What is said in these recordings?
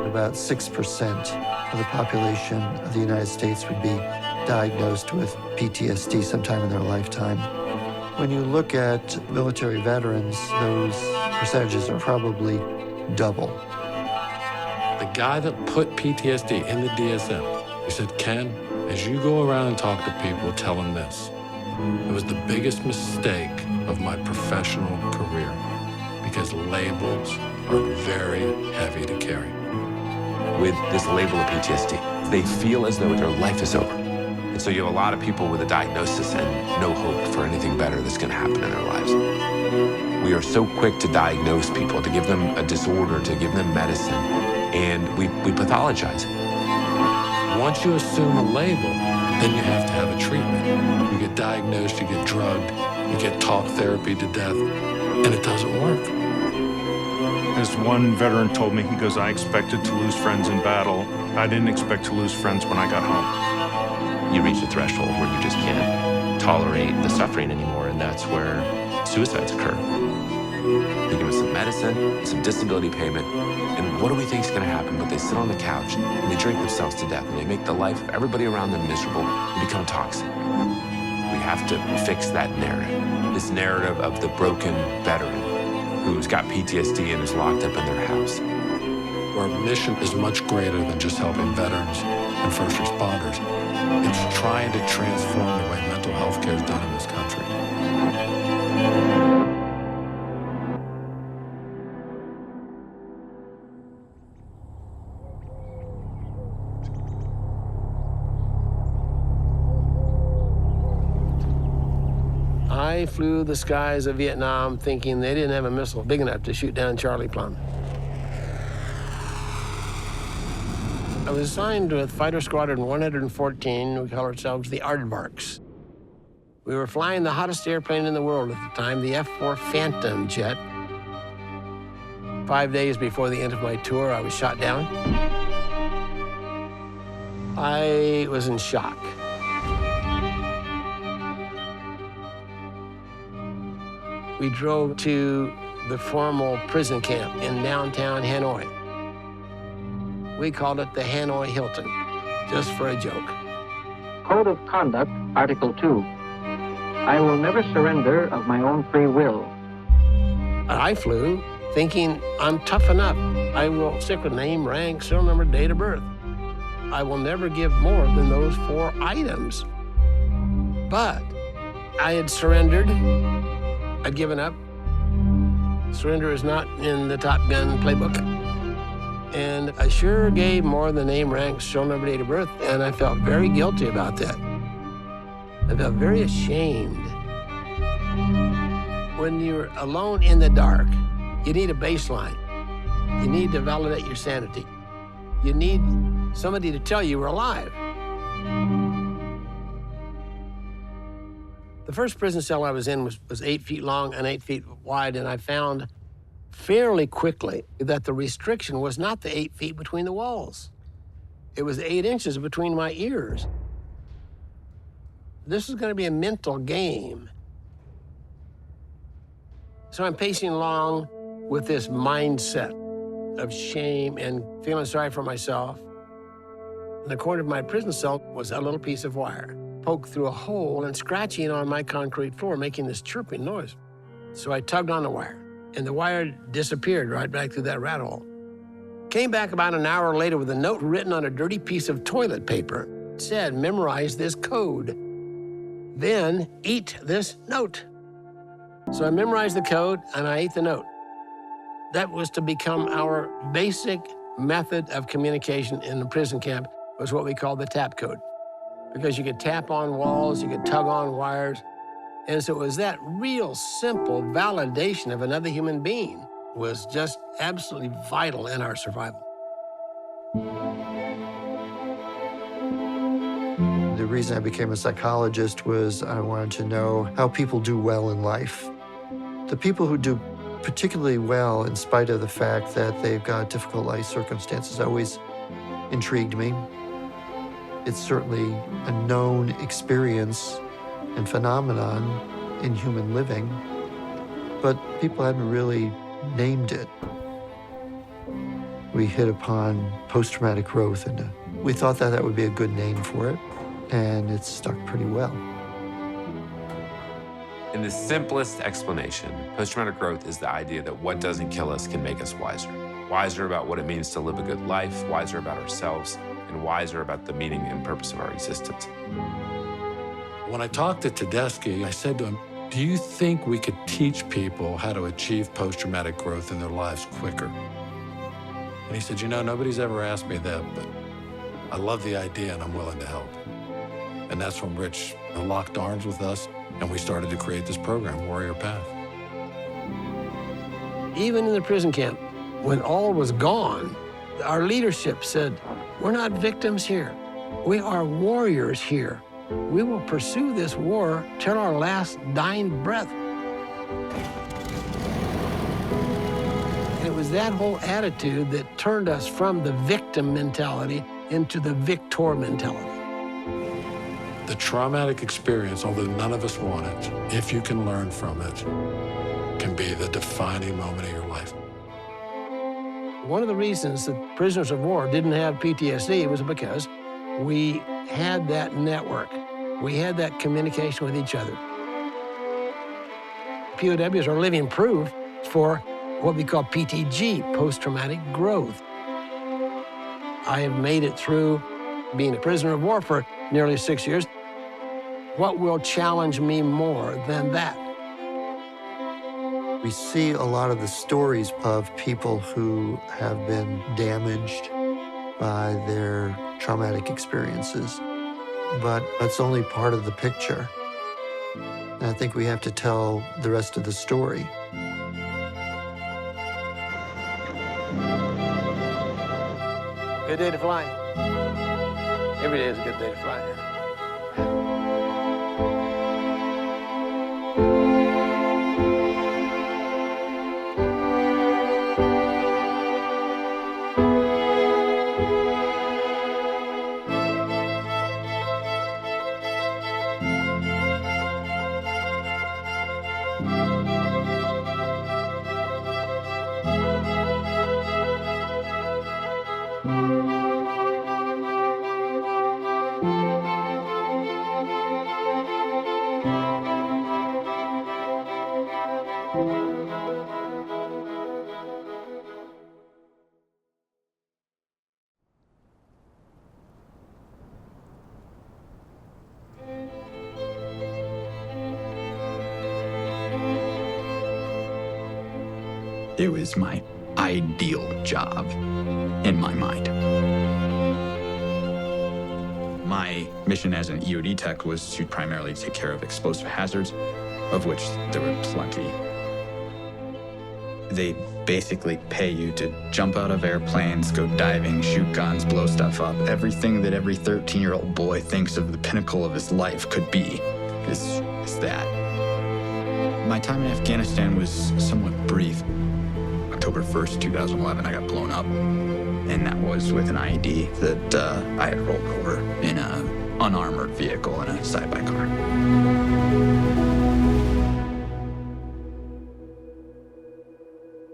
About 6% of the population of the United States would be diagnosed with PTSD sometime in their lifetime. When you look at military veterans, those percentages are probably double. The guy that put PTSD in the DSM, he said, Ken, as you go around and talk to people, tell them this. It was the biggest mistake of my professional career because labels are very heavy to carry. With this label of PTSD, they feel as though their life is over. And so you have a lot of people with a diagnosis and no hope for anything better that's going to happen in their lives. We are so quick to diagnose people, to give them a disorder, to give them medicine, and we pathologize it. Once you assume a label, then you have to have a treatment. You get diagnosed, you get drugged, you get talk therapy to death, and it doesn't work. As one veteran told me, he goes, I expected to lose friends in battle. I didn't expect to lose friends when I got home. You reach a threshold where you just can't tolerate the suffering anymore, and that's where suicides occur. They give us some medicine, some disability payment, and what do we think is going to happen? But they sit on the couch and they drink themselves to death, and they make the life of everybody around them miserable and become toxic. We have to fix that narrative, this narrative of the broken veteran who's got PTSD and is locked up in their house. Our mission is much greater than just helping veterans and first responders. It's trying to transform the way mental health care is done in this country. I flew the skies of Vietnam thinking they didn't have a missile big enough to shoot down Charlie Plum. I was assigned with Fighter Squadron 114. We call ourselves the Aardvarks. We were flying the hottest airplane in the world at the time, the F-4 Phantom jet. 5 days before the end of my tour, I was shot down. I was in shock. We drove to the formal prison camp in downtown Hanoi. We called it the Hanoi Hilton, just for a joke. Code of Conduct, Article 2. I will never surrender of my own free will. I flew thinking I'm tough enough. I will stick with name, rank, serial number, date of birth. I will never give more than those 4 items. But I had surrendered. I'd given up. Surrender is not in the Top Gun playbook. And I sure gave more than name, rank, serial number, date of birth, and I felt very guilty about that. I felt very ashamed. When you're alone in the dark, you need a baseline. You need to validate your sanity. You need somebody to tell you you're alive. The first prison cell I was in was 8 feet long and 8 feet wide, and I found fairly quickly that the restriction was not the 8 feet between the walls. It was 8 inches between my ears. This is going to be a mental game. So I'm pacing along with this mindset of shame and feeling sorry for myself. In the corner of my prison cell was a little piece of wire, poked through a hole and scratching on my concrete floor, making this chirping noise. So I tugged on the wire, and the wire disappeared right back through that rat hole. Came back about an hour later with a note written on a dirty piece of toilet paper. It said, memorize this code, then eat this note. So I memorized the code and I ate the note. That was to become our basic method of communication in the prison camp, was what we called the tap code. Because you could tap on walls, you could tug on wires. And so it was that real simple validation of another human being was just absolutely vital in our survival. The reason I became a psychologist was I wanted to know how people do well in life. The people who do particularly well in spite of the fact that they've got difficult life circumstances always intrigued me. It's certainly a known experience and phenomenon in human living, but people hadn't really named it. We hit upon post-traumatic growth, and we thought that that would be a good name for it, and it's stuck pretty well. In the simplest explanation, post-traumatic growth is the idea that what doesn't kill us can make us wiser. Wiser about what it means to live a good life, wiser about ourselves, and wiser about the meaning and purpose of our existence. When I talked to Tedeschi, I said to him, do you think we could teach people how to achieve post-traumatic growth in their lives quicker? And he said, you know, nobody's ever asked me that, but I love the idea and I'm willing to help. And that's when Rich locked arms with us and we started to create this program, Warrior Path. Even in the prison camp, when all was gone, our leadership said, we're not victims here. We are warriors here. We will pursue this war till our last dying breath. And it was that whole attitude that turned us from the victim mentality into the victor mentality. The traumatic experience, although none of us want it, if you can learn from it, can be the defining moment of your life. One of the reasons that prisoners of war didn't have PTSD was because we had that network. We had that communication with each other. POWs are living proof for what we call PTG, post-traumatic growth. I have made it through being a prisoner of war for nearly 6 years. What will challenge me more than that? We see a lot of the stories of people who have been damaged by their traumatic experiences, but that's only part of the picture. And I think we have to tell the rest of the story. Good day to fly. Every day is a good day to fly. It was my ideal job in my mind. My mission as an EOD tech was to primarily take care of explosive hazards, of which there were plenty. They basically pay you to jump out of airplanes, go diving, shoot guns, blow stuff up. Everything that every 13-year-old boy thinks of the pinnacle of his life could be is that. My time in Afghanistan was somewhat brief. October 1st, 2011, I got blown up, and that was with an IED that I had rolled over in an unarmored vehicle in a side-by car.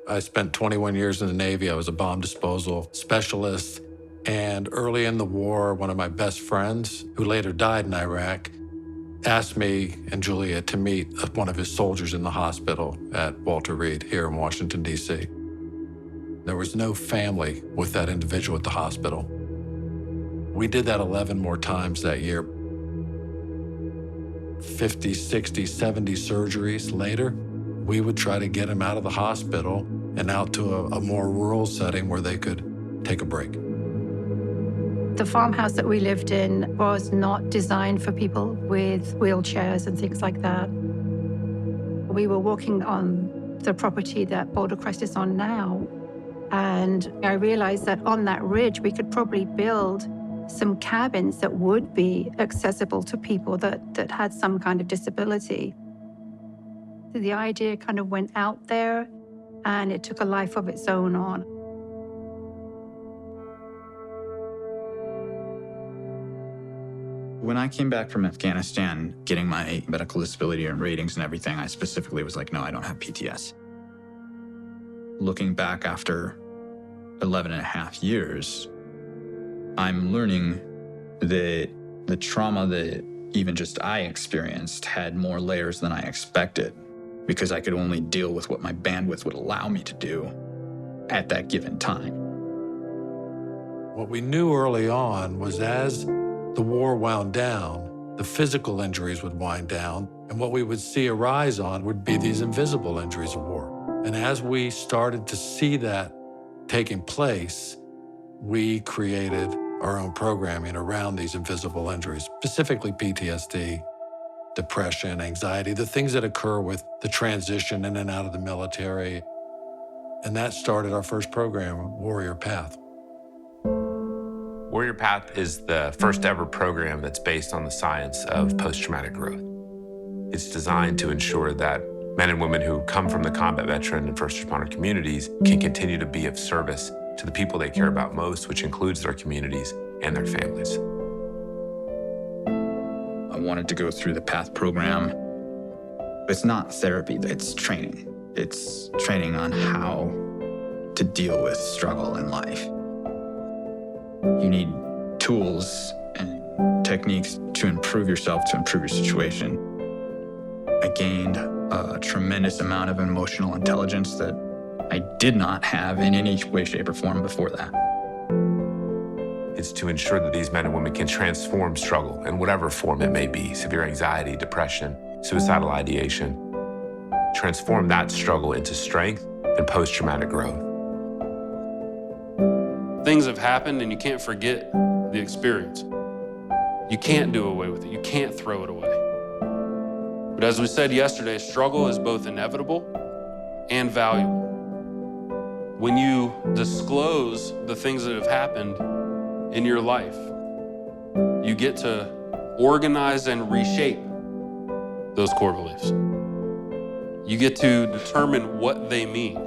I spent 21 years in the Navy. I was a bomb disposal specialist. And early in the war, one of my best friends, who later died in Iraq, asked me and Julia to meet one of his soldiers in the hospital at Walter Reed here in Washington, D.C. There was no family with that individual at the hospital. We did that 11 more times that year. 50, 60, 70 surgeries later, we would try to get him out of the hospital and out to a more rural setting where they could take a break. The farmhouse that we lived in was not designed for people with wheelchairs and things like that. We were walking on the property that Boulder Crest is on now, and I realized that on that ridge, we could probably build some cabins that would be accessible to people that had some kind of disability. The idea kind of went out there, and it took a life of its own on. When I came back from Afghanistan, getting my medical disability and ratings and everything, I specifically was like, no, I don't have PTS. Looking back after 11 and a half years, I'm learning that the trauma that even just I experienced had more layers than I expected, because I could only deal with what my bandwidth would allow me to do at that given time. What we knew early on was as the war wound down, the physical injuries would wind down, and what we would see arise on would be these invisible injuries of war. And as we started to see that taking place, we created our own programming around these invisible injuries, specifically PTSD, depression, anxiety, the things that occur with the transition in and out of the military. And that started our first program, Warrior Path. Warrior Path is the first ever program that's based on the science of post-traumatic growth. It's designed to ensure that men and women who come from the combat veteran and first responder communities can continue to be of service to the people they care about most, which includes their communities and their families. I wanted to go through the PATH program. It's not therapy, it's training. It's training on how to deal with struggle in life. You need tools and techniques to improve yourself, to improve your situation. I gained a tremendous amount of emotional intelligence that I did not have in any way, shape, or form before that. It's to ensure that these men and women can transform struggle in whatever form it may be, severe anxiety, depression, suicidal ideation, transform that struggle into strength and post-traumatic growth. Things have happened and you can't forget the experience. You can't do away with it. You can't throw it away. But as we said yesterday, struggle is both inevitable and valuable. When you disclose the things that have happened in your life, you get to organize and reshape those core beliefs. You get to determine what they mean.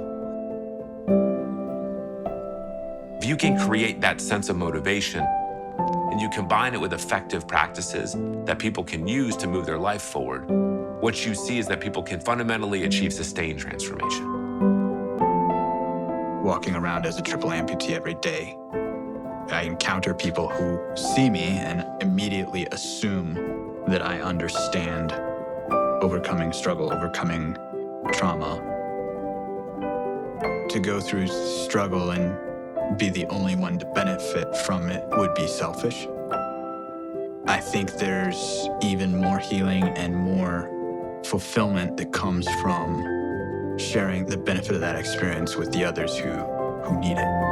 If you can create that sense of motivation and you combine it with effective practices that people can use to move their life forward, what you see is that people can fundamentally achieve sustained transformation. Walking around as a triple amputee every day, I encounter people who see me and immediately assume that I understand overcoming struggle, overcoming trauma. To go through struggle and be the only one to benefit from it would be selfish. I think there's even more healing and more fulfillment that comes from sharing the benefit of that experience with the others who need it.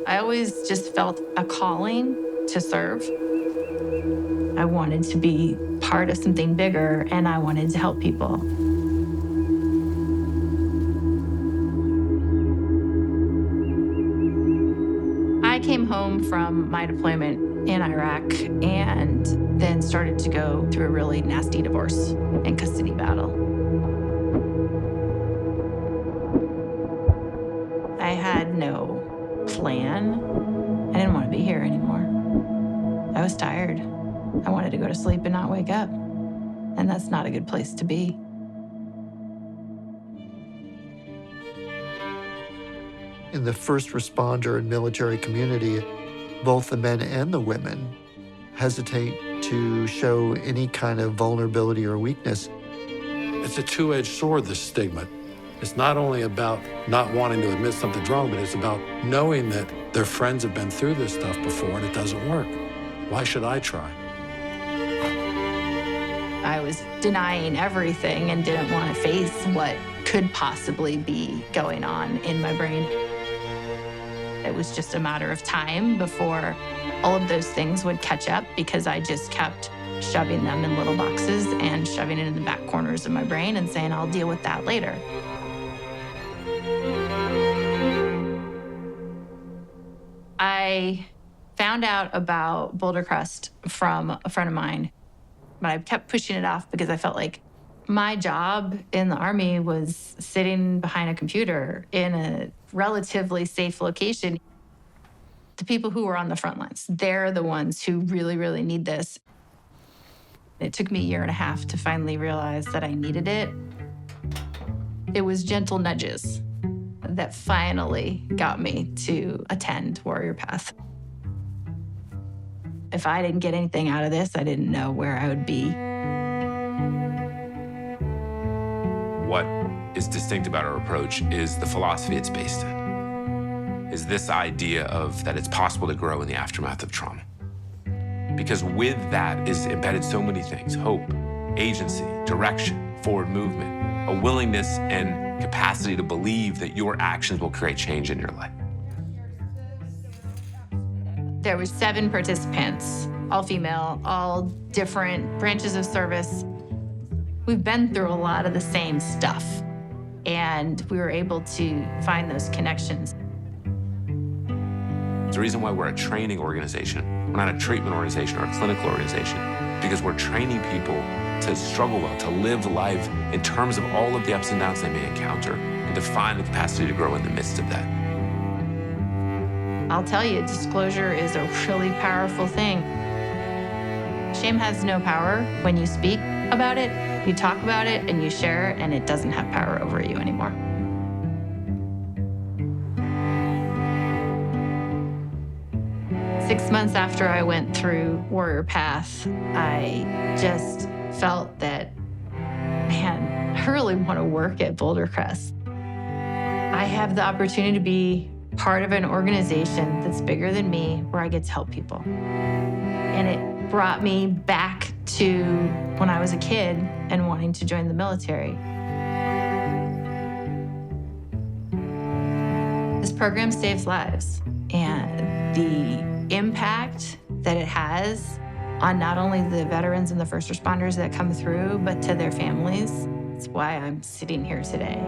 I always just felt a calling to serve. I wanted to be part of something bigger, and I wanted to help people. I came home from my deployment in Iraq and then started to go through a really nasty divorce and custody battle. I had no plan. I didn't want to be here anymore. I was tired. I wanted to go to sleep and not wake up. And that's not a good place to be. In the first responder and military community, both the men and the women hesitate to show any kind of vulnerability or weakness. It's a two-edged sword, this stigma. It's not only about not wanting to admit something's wrong, but it's about knowing that their friends have been through this stuff before and it doesn't work. Why should I try? I was denying everything and didn't want to face what could possibly be going on in my brain. It was just a matter of time before all of those things would catch up because I just kept shoving them in little boxes and shoving it in the back corners of my brain and saying, I'll deal with that later. I found out about Boulder Crest from a friend of mine, but I kept pushing it off because I felt like my job in the Army was sitting behind a computer in a relatively safe location. The people who are on the front lines, they're the ones who really, really need this. It took me a year and a half to finally realize that I needed it. It was gentle nudges that finally got me to attend Warrior Path. If I didn't get anything out of this, I didn't know where I would be. What is distinct about our approach is the philosophy it's based in, is this idea of that it's possible to grow in the aftermath of trauma. Because with that is embedded so many things: hope, agency, direction, forward movement, a willingness and capacity to believe that your actions will create change in your life. There were 7 participants, all female, all different branches of service. We've been through a lot of the same stuff, and we were able to find those connections. It's the reason why we're a training organization. We're not a treatment organization or a clinical organization, because we're training people to struggle well, to live life in terms of all of the ups and downs they may encounter, and to find the capacity to grow in the midst of that. I'll tell you, disclosure is a really powerful thing. Shame has no power when you speak about it, you talk about it, and you share it, and it doesn't have power over you anymore. Six months after I went through Warrior Path, I just felt that, man, I really want to work at Boulder Crest. I have the opportunity to be part of an organization that's bigger than me, where I get to help people. And it brought me back to when I was a kid and wanting to join the military. This program saves lives, and the impact that it has on not only the veterans and the first responders that come through, but to their families. That's why I'm sitting here today.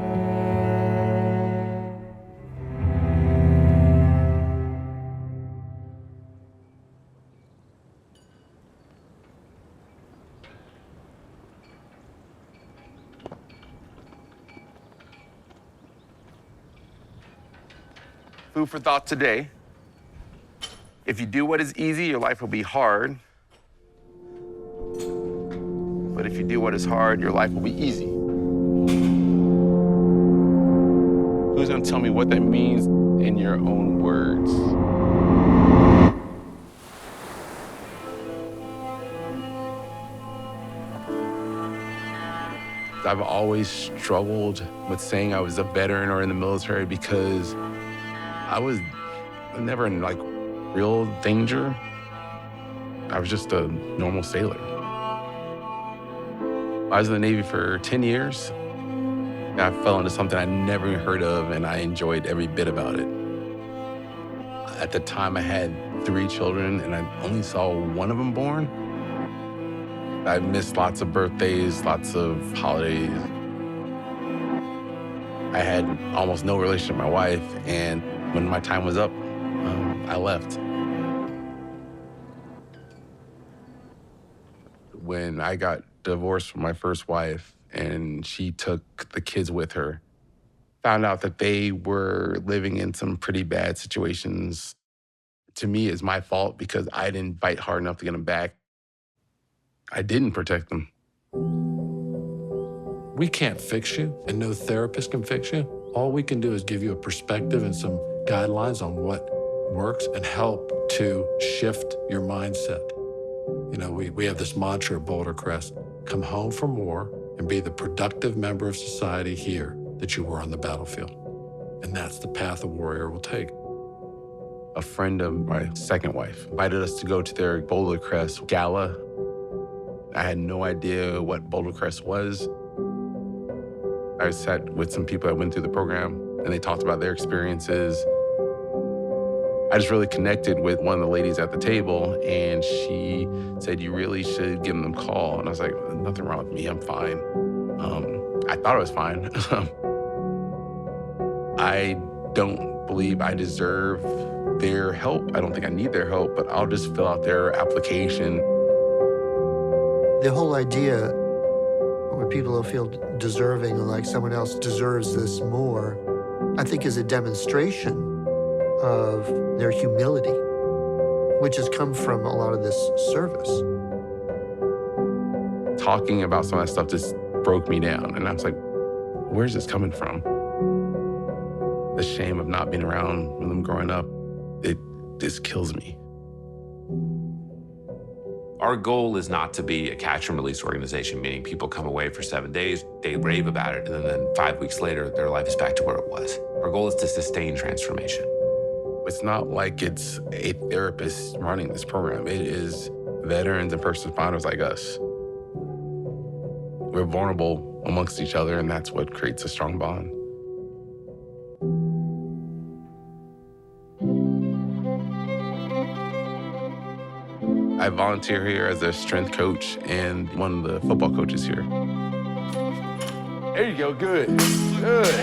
Food for thought today. If you do what is easy, your life will be hard. But if you do what is hard, your life will be easy. Who's gonna tell me what that means in your own words? I've always struggled with saying I was a veteran or in the military because I was never in like real danger. I was just a normal sailor. I was in the Navy for 10 years. I fell into something I never heard of, and I enjoyed every bit about it. At the time, I had 3 children, and I only saw one of them born. I missed lots of birthdays, lots of holidays. I had almost no relationship with my wife, and when my time was up, I left. When I got divorced from my first wife and she took the kids with her, found out that they were living in some pretty bad situations. To me, it's my fault because I didn't fight hard enough to get them back. I didn't protect them. We can't fix you, and no therapist can fix you. All we can do is give you a perspective and some guidelines on what works and help to shift your mindset. You know, we have this mantra at Boulder Crest: come home from war and be the productive member of society here that you were on the battlefield. And that's the path a warrior will take. A friend of my second wife invited us to go to their Boulder Crest gala. I had no idea what Boulder Crest was. I sat with some people that went through the program, and they talked about their experiences. I just really connected with one of the ladies at the table, and she said, "You really should give them a call." And I was like, "Nothing wrong with me, I'm fine." I thought I was fine. I don't believe I deserve their help. I don't think I need their help, but I'll just fill out their application. The whole idea where people will feel deserving and like someone else deserves this more, I think is a demonstration of their humility, which has come from a lot of this service. Talking about some of that stuff just broke me down. And I was like, where's this coming from? The shame of not being around when I'm growing up, it just kills me. Our goal is not to be a catch and release organization, meaning people come away for 7 days, they rave about it, and then 5 weeks later, their life is back to where it was. Our goal is to sustain transformation. It's not like it's a therapist running this program. It is veterans and first responders like us. We're vulnerable amongst each other, and that's what creates a strong bond. I volunteer here as a strength coach and one of the football coaches here. There you go, good, good.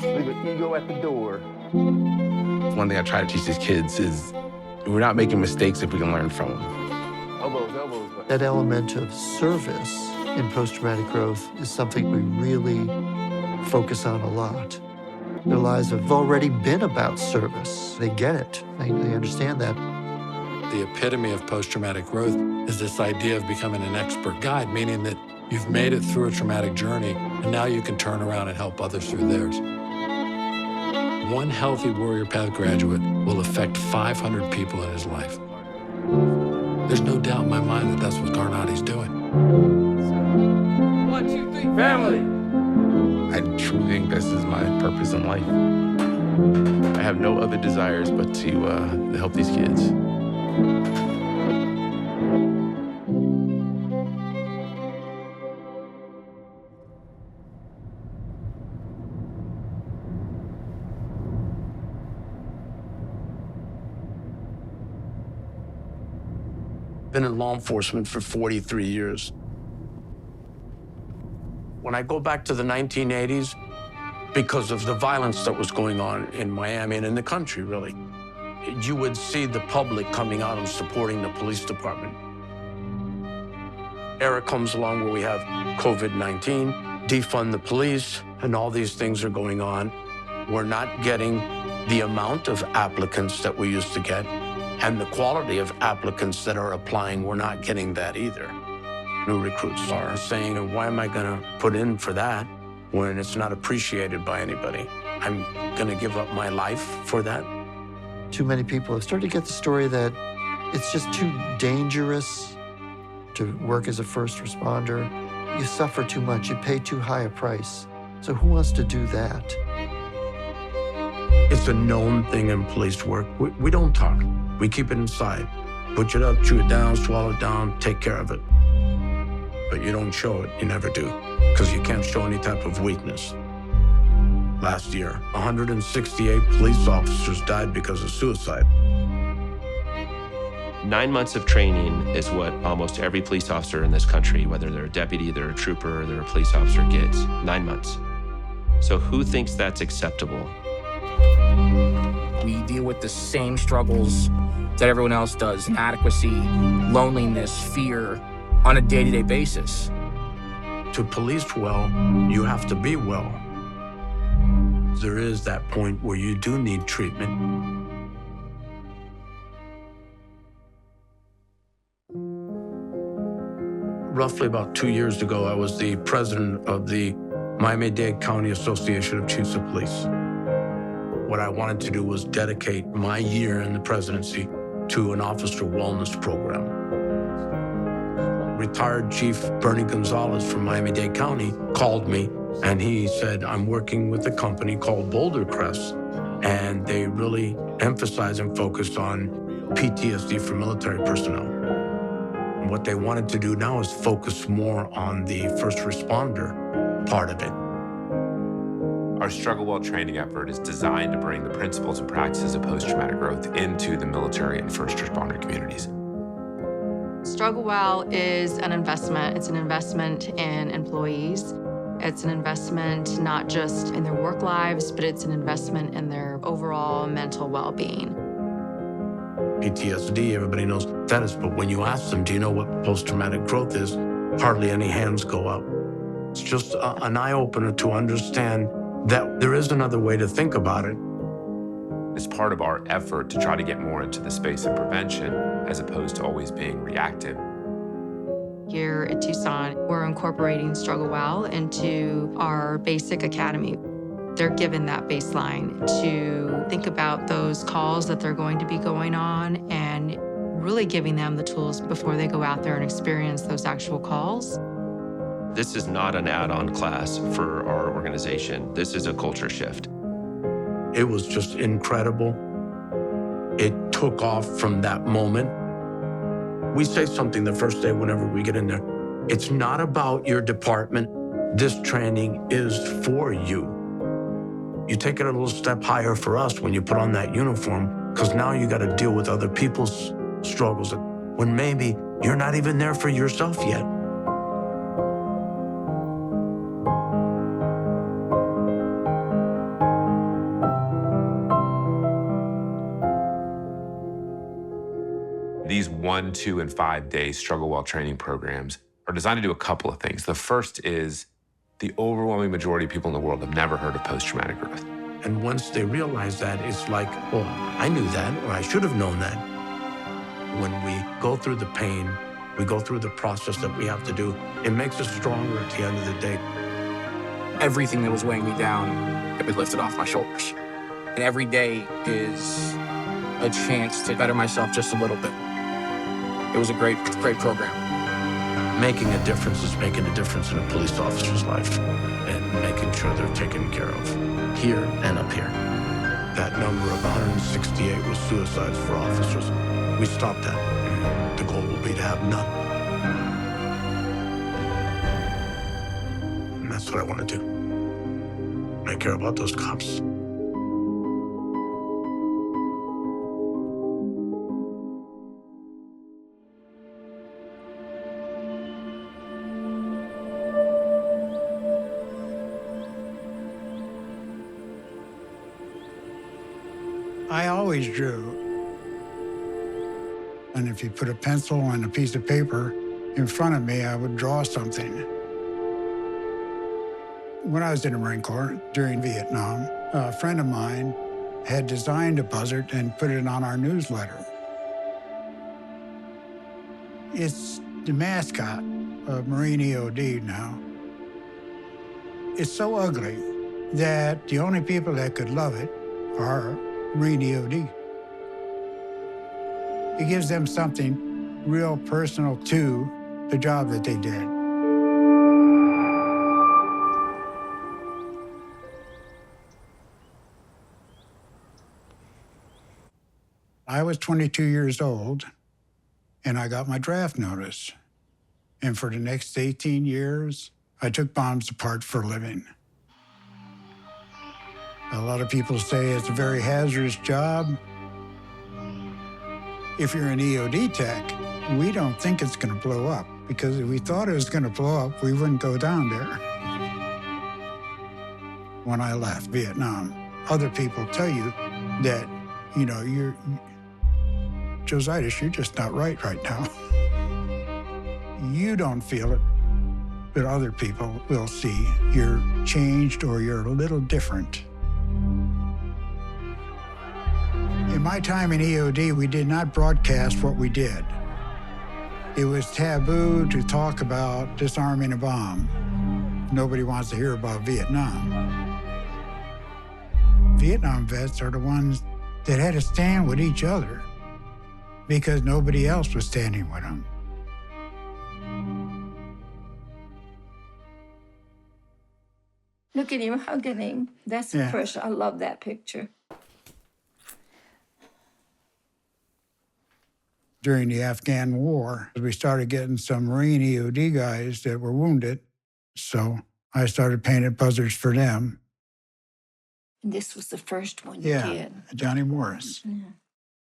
Leave an ego at the door. One thing I try to teach these kids is we're not making mistakes if we can learn from them. Elbows, elbows. That element of service in post-traumatic growth is something we really focus on a lot. Their lives have already been about service. They get it. They understand that. The epitome of post-traumatic growth is this idea of becoming an expert guide, meaning that you've made it through a traumatic journey, and now you can turn around and help others through theirs. One healthy Warrior Path graduate will affect 500 people in his life. There's no doubt in my mind that that's what Garnati's doing. 1, 2, 3, family. I truly think this is my purpose in life. I have no other desires but to help these kids. Been in law enforcement for 43 years. When I go back to the 1980s, because of the violence that was going on in Miami and in the country, really, you would see the public coming out and supporting the police department. Era comes along where we have COVID-19, defund the police, and all these things are going on. We're not getting the amount of applicants that we used to get, and the quality of applicants that are applying, we're not getting that either. New recruits are saying, why am I gonna put in for that when it's not appreciated by anybody? I'm gonna give up my life for that? Too many people have started to get the story that it's just too dangerous to work as a first responder. You suffer too much, you pay too high a price. So who wants to do that? It's a known thing in police work. We don't talk. We keep it inside. Put it up, chew it down, swallow it down, take care of it. But you don't show it, you never do, because you can't show any type of weakness. Last year, 168 police officers died because of suicide. 9 months of training is what almost every police officer in this country, whether they're a deputy, they're a trooper, or they're a police officer, gets. 9 months. So who thinks that's acceptable? We deal with the same struggles that everyone else does: inadequacy, loneliness, fear, on a day-to-day basis. To police well, you have to be well. There is that point where you do need treatment. Roughly about 2 years ago, I was the president of the Miami-Dade County Association of Chiefs of Police. What I wanted to do was dedicate my year in the presidency to an officer wellness program. Retired Chief Bernie Gonzalez from Miami-Dade County called me, and he said, I'm working with a company called Boulder Crest, and they really emphasize and focus on PTSD for military personnel. And what they wanted to do now is focus more on the first responder part of it. Our Struggle Well training effort is designed to bring the principles and practices of post-traumatic growth into the military and first responder communities. Struggle Well is an investment. It's an investment in employees. It's an investment not just in their work lives, but it's an investment in their overall mental well-being. PTSD, everybody knows what that is. But when you ask them, do you know what post-traumatic growth is? Hardly any hands go up. It's just an eye-opener to understand that there is another way to think about it. It's part of our effort to try to get more into the space of prevention as opposed to always being reactive. Here at Tucson, we're incorporating Struggle Well into our basic academy. They're given that baseline to think about those calls that they're going to be going on and really giving them the tools before they go out there and experience those actual calls. This is not an add-on class for our organization. This is a culture shift. It was just incredible. It took off from that moment. We say something the first day whenever we get in there. It's not about your department. This training is for you. You take it a little step higher for us when you put on that uniform, because now you got to deal with other people's struggles when maybe you're not even there for yourself yet. These 1, 2, and 5 day Struggle Well training programs are designed to do a couple of things. The first is the overwhelming majority of people in the world have never heard of post-traumatic growth. And once they realize that, it's like, oh, I knew that, or I should have known that. When we go through the pain, we go through the process that we have to do, it makes us stronger at the end of the day. Everything that was weighing me down could be lifted off my shoulders. And every day is a chance to better myself just a little bit. It was a great program. Making a difference is making a difference in a police officer's life and making sure they're taken care of here and up here. That number of 168 was suicides for officers. We stopped that. The goal will be to have none. And that's what I want to do. I care about those cops. I always drew. And if you put a pencil and a piece of paper in front of me, I would draw something. When I was in the Marine Corps during Vietnam, a friend of mine had designed a buzzard and put it on our newsletter. It's the mascot of Marine EOD now. It's so ugly that the only people that could love it are Marine EOD. It gives them something real personal to the job that they did. I was 22 years old, and I got my draft notice. And for the next 18 years, I took bombs apart for a living. A lot of people say it's a very hazardous job. If you're an EOD tech, we don't think it's going to blow up, because if we thought it was going to blow up, we wouldn't go down there. When I left Vietnam, other people tell you that, you know, Jositis, you're just not right now. You don't feel it, but other people will see you're changed or you're a little different. In my time in EOD, we did not broadcast what we did. It was taboo to talk about disarming a bomb. Nobody wants to hear about Vietnam. Vietnam vets are the ones that had to stand with each other because nobody else was standing with them. Look at him hugging him. That's precious. I love that picture. During the Afghan war, we started getting some Marine EOD guys that were wounded. So I started painting buzzards for them. And this was the first one you did. Johnny Morris. Yeah.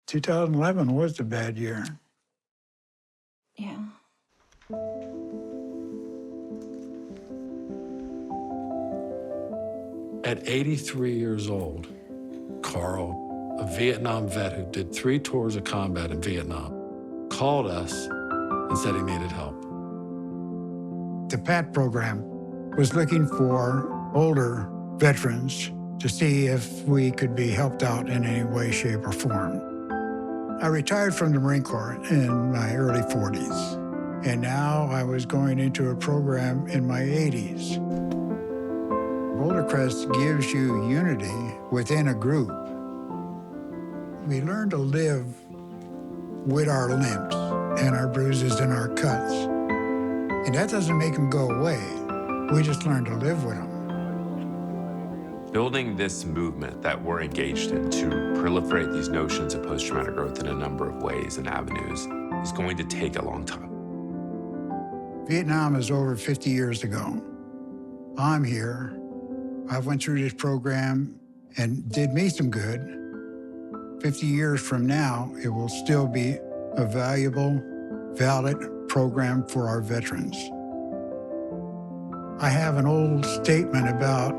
2011 was a bad year. Yeah. At 83 years old, Carl a Vietnam vet who did 3 tours of combat in Vietnam, called us and said he needed help. The PAT program was looking for older veterans to see if we could be helped out in any way, shape, or form. I retired from the Marine Corps in my early 40s, and now I was going into a program in my 80s. Boulder Crest gives you unity within a group. We learn to live with our limps and our bruises and our cuts. And that doesn't make them go away. We just learn to live with them. Building this movement that we're engaged in to proliferate these notions of post-traumatic growth in a number of ways and avenues is going to take a long time. Vietnam is over 50 years ago. I'm here. I went through this program and did me some good. 50 years from now, it will still be a valuable, valid program for our veterans. I have an old statement about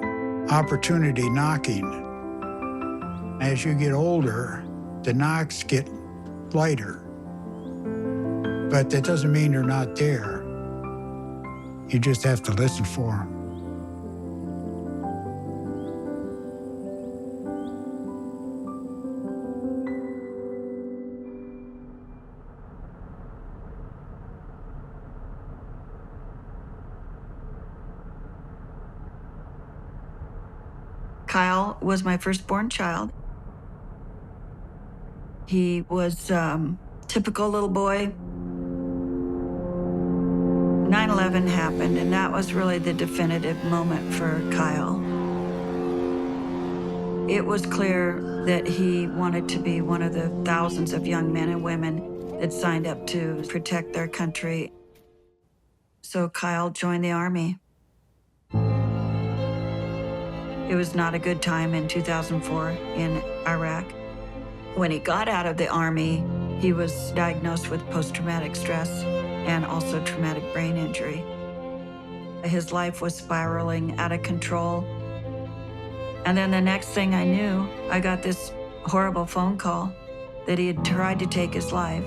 opportunity knocking. As you get older, the knocks get lighter. But that doesn't mean they're not there. You just have to listen for them. Kyle was my firstborn child. He was typical little boy. 9/11 happened, and that was really the definitive moment for Kyle. It was clear that he wanted to be one of the thousands of young men and women that signed up to protect their country. So Kyle joined the Army. It was not a good time in 2004 in Iraq. When he got out of the Army, he was diagnosed with post-traumatic stress and also traumatic brain injury. His life was spiraling out of control. And then the next thing I knew, I got this horrible phone call that he had tried to take his life.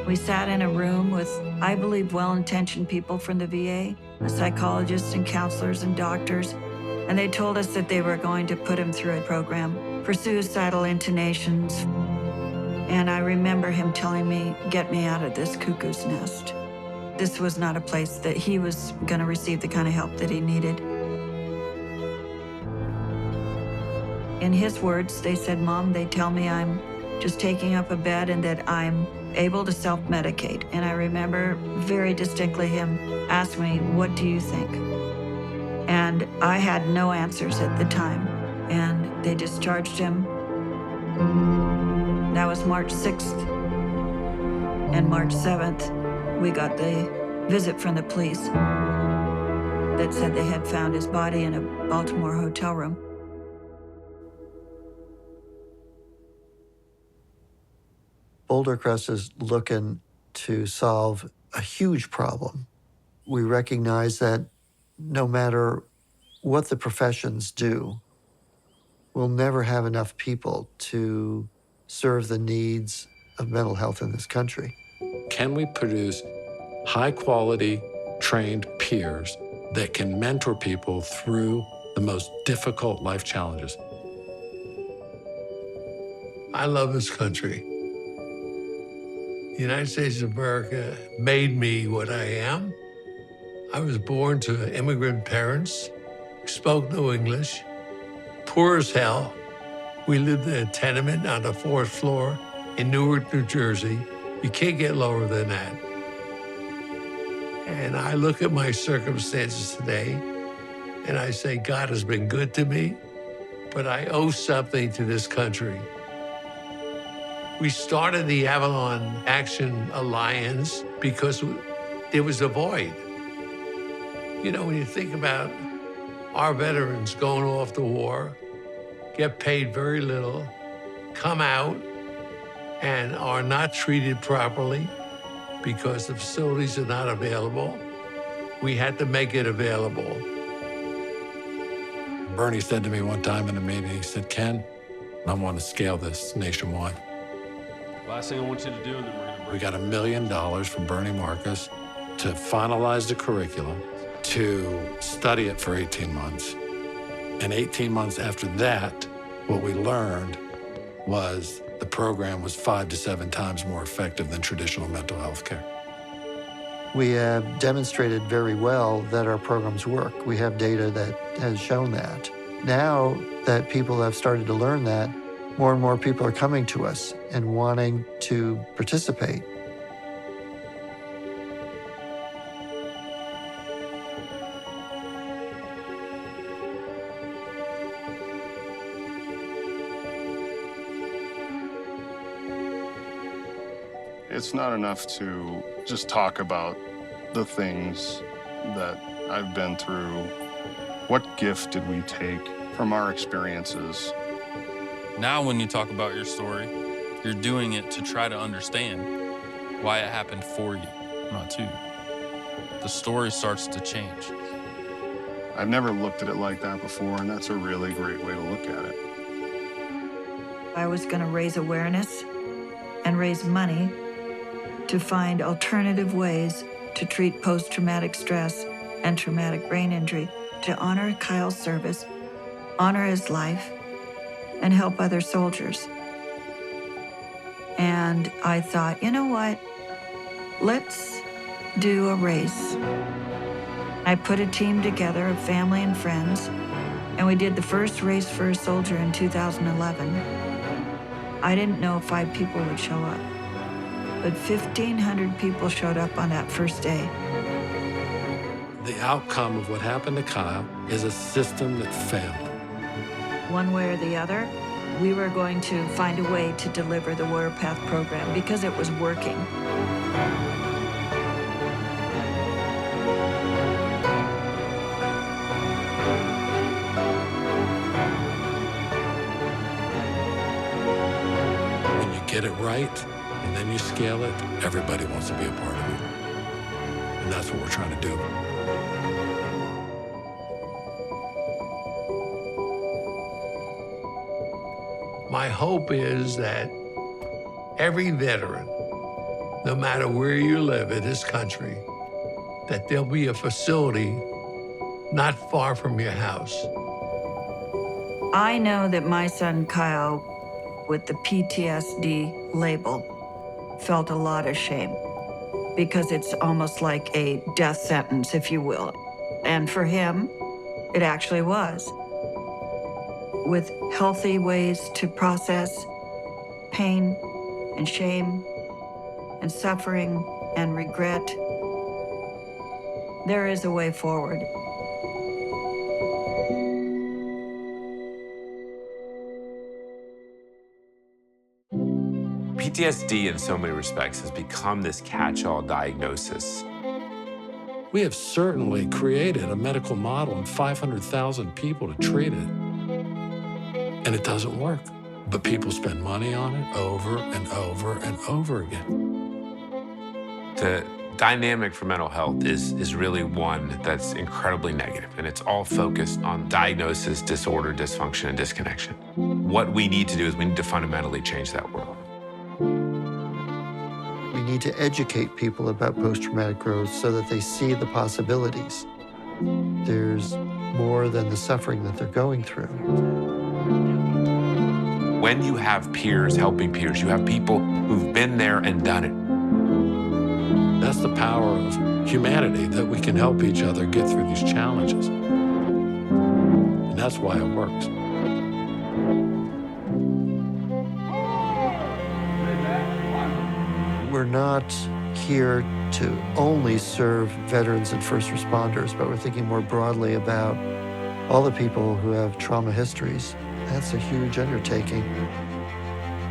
We sat in a room with, I believe, well-intentioned people from the VA, psychologists and counselors and doctors, and they told us that they were going to put him through a program for suicidal intonations. And I remember him telling me, get me out of this cuckoo's nest. This was not a place that he was going to receive the kind of help that he needed. In his words, they said, Mom, they tell me I'm just taking up a bed and that I'm able to self-medicate. And I remember very distinctly him ask me, what do you think? And I had no answers at the time. And they discharged him. That was March 6th. And March 7th, we got the visit from the police that said they had found his body in a Baltimore hotel room. Boulder Crest is looking to solve a huge problem. We recognize that no matter what the professions do, we'll never have enough people to serve the needs of mental health in this country. Can we produce high-quality, trained peers that can mentor people through the most difficult life challenges? I love this country. The United States of America made me what I am. I was born to immigrant parents, spoke no English, poor as hell. We lived in a tenement on the 4th floor in Newark, New Jersey. You can't get lower than that. And I look at my circumstances today and I say, God has been good to me, but I owe something to this country. We started the Avalon Action Alliance because there was a void. You know, when you think about our veterans going off to war, get paid very little, come out and are not treated properly because the facilities are not available, we had to make it available. Bernie said to me one time in a meeting, he said, Ken, I want to scale this nationwide. Last thing I want you to do, and then we're going to We got $1 million from Bernie Marcus to finalize the curriculum, to study it for 18 months. And 18 months after that, what we learned was the program was 5 to 7 times more effective than traditional mental health care. We have demonstrated very well that our programs work. We have data that has shown that. Now that people have started to learn that, more and more people are coming to us and wanting to participate. It's not enough to just talk about the things that I've been through. What gift did we take from our experiences? Now when you talk about your story, you're doing it to try to understand why it happened for you, not to you. The story starts to change. I've never looked at it like that before, and that's a really great way to look at it. I was going to raise awareness and raise money to find alternative ways to treat post-traumatic stress and traumatic brain injury, to honor Kyle's service, honor his life, and help other soldiers. And I thought, you know what? Let's do a race. I put a team together of family and friends, and we did the first race for a soldier in 2011. I didn't know if 5 people would show up, but 1,500 people showed up on that first day. The outcome of what happened to Kyle is a system that failed. One way or the other, we were going to find a way to deliver the Warrior Path program because it was working. When you get it right, and then you scale it, everybody wants to be a part of it. And that's what we're trying to do. My hope is that every veteran, no matter where you live in this country, that there'll be a facility not far from your house. I know that my son Kyle, with the PTSD label, felt a lot of shame because it's almost like a death sentence, if you will. And for him, it actually was. With healthy ways to process pain and shame and suffering and regret, there is a way forward. PTSD, in so many respects, has become this catch-all diagnosis. We have certainly created a medical model and 500,000 people to treat it. And it doesn't work. But people spend money on it over and over and over again. The dynamic for mental health is really one that's incredibly negative, and it's all focused on diagnosis, disorder, dysfunction, and disconnection. What we need to do is we need to fundamentally change that world. We need to educate people about post-traumatic growth so that they see the possibilities. There's more than the suffering that they're going through. When you have peers helping peers, you have people who've been there and done it. That's the power of humanity, that we can help each other get through these challenges. And that's why it works. We're not here to only serve veterans and first responders, but we're thinking more broadly about all the people who have trauma histories. That's a huge undertaking.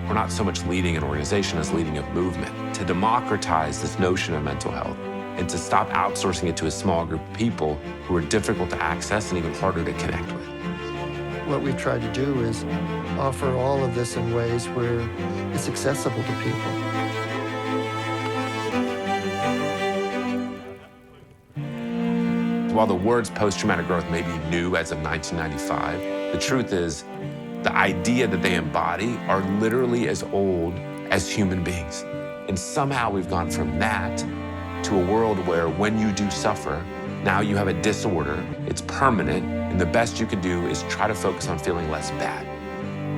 We're not so much leading an organization as leading a movement to democratize this notion of mental health and to stop outsourcing it to a small group of people who are difficult to access and even harder to connect with. What we've tried to do is offer all of this in ways where it's accessible to people. While the words post-traumatic growth may be new as of 1995, the truth is the idea that they embody are literally as old as human beings. And somehow we've gone from that to a world where when you do suffer, now you have a disorder, it's permanent, and the best you can do is try to focus on feeling less bad.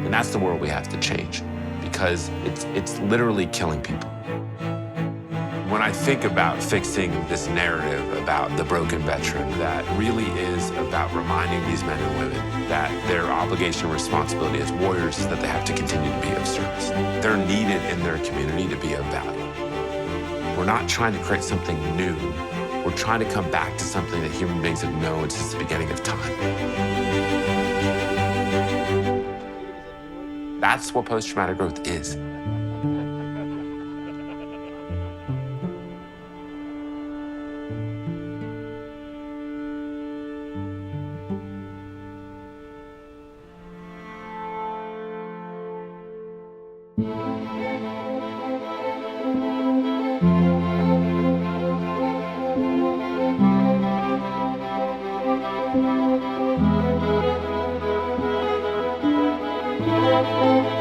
And that's the world we have to change, because it's literally killing people. When I think about fixing this narrative about the broken veteran, that really is about reminding these men and women that their obligation and responsibility as warriors is that they have to continue to be of service. They're needed in their community to be of value. We're not trying to create something new. We're trying to come back to something that human beings have known since the beginning of time. That's what post-traumatic growth is. Thank you.